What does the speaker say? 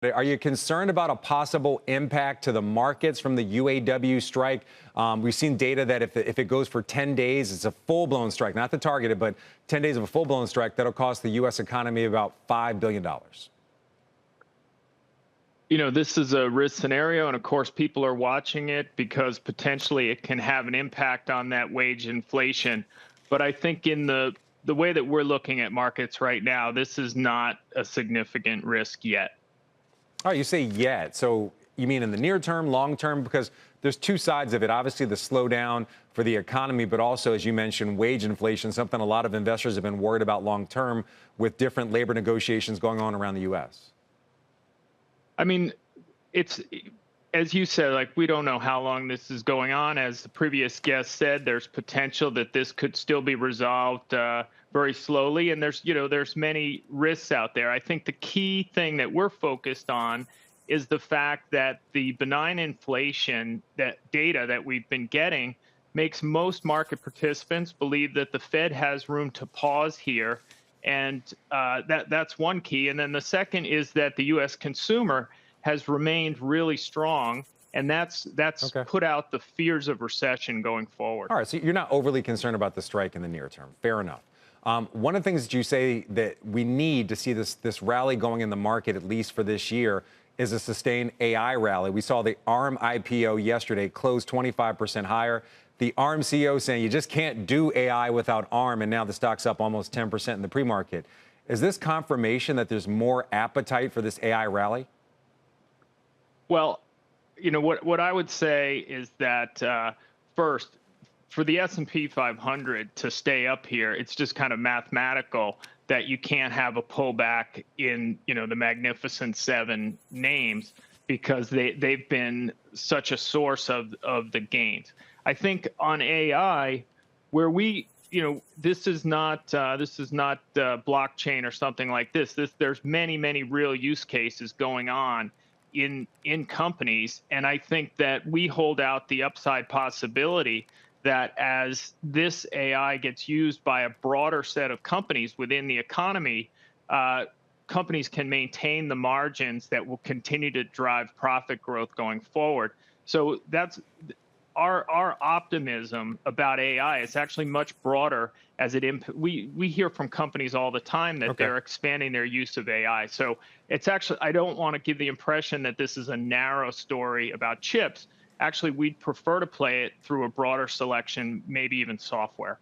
Are you concerned about a possible impact to the markets from the UAW strike? We've seen data that if it goes for 10 days, it's a full-blown strike, not the targeted, but 10 days of a full-blown strike, that'll cost the U.S. economy about $5 billion. This is a risk scenario, and of course, people are watching it because potentially it can have an impact on that wage inflation. But I think in the way that we're looking at markets right now, this is not a significant risk yet. All right, you say yet. So you mean in the near term, long term? Because there's two sides of it. Obviously, the slowdown for the economy, but also, as you mentioned, wage inflation, something a lot of investors have been worried about long term with different labor negotiations going on around the U.S. I mean, it's, as you said, like, we don't know how long this is going on. As the previous guest said, there's potential that this could still be resolved very slowly. And there's many risks out there. I think the key thing that we're focused on is the fact that the benign inflation data that we've been getting makes most market participants believe that the Fed has room to pause here. And that's one key. And then the second is that the U.S. consumer has remained really strong, and that's Okay. put out the fears of recession going forward. All right, so you're not overly concerned about the strike in the near term. Fair enough. One of the things that you say that we need to see this rally going in the market, at least for this year, is a sustained AI rally. We saw the ARM IPO yesterday close 25% higher. The ARM CEO saying you just can't do AI without ARM, and now the stock's up almost 10% in the pre-market. Is this confirmation that there's more appetite for this AI rally? Well, what I would say is that first, for the S&P 500 to stay up here, it's just kind of mathematical that you can't have a pullback in the Magnificent Seven names, because they've been such a source of the gains. I think on AI, where this is not blockchain or something like this. There's many real use cases going on in companies, and I think that we hold out the upside possibility that as this AI gets used by a broader set of companies within the economy, companies can maintain the margins that will continue to drive profit growth going forward. So that's our optimism about AI. Is actually much broader as we hear from companies all the time that they're expanding their use of AI. So it's actually, I don't want to give the impression that this is a narrow story about chips. Actually, we'd prefer to play it through a broader selection, maybe even software.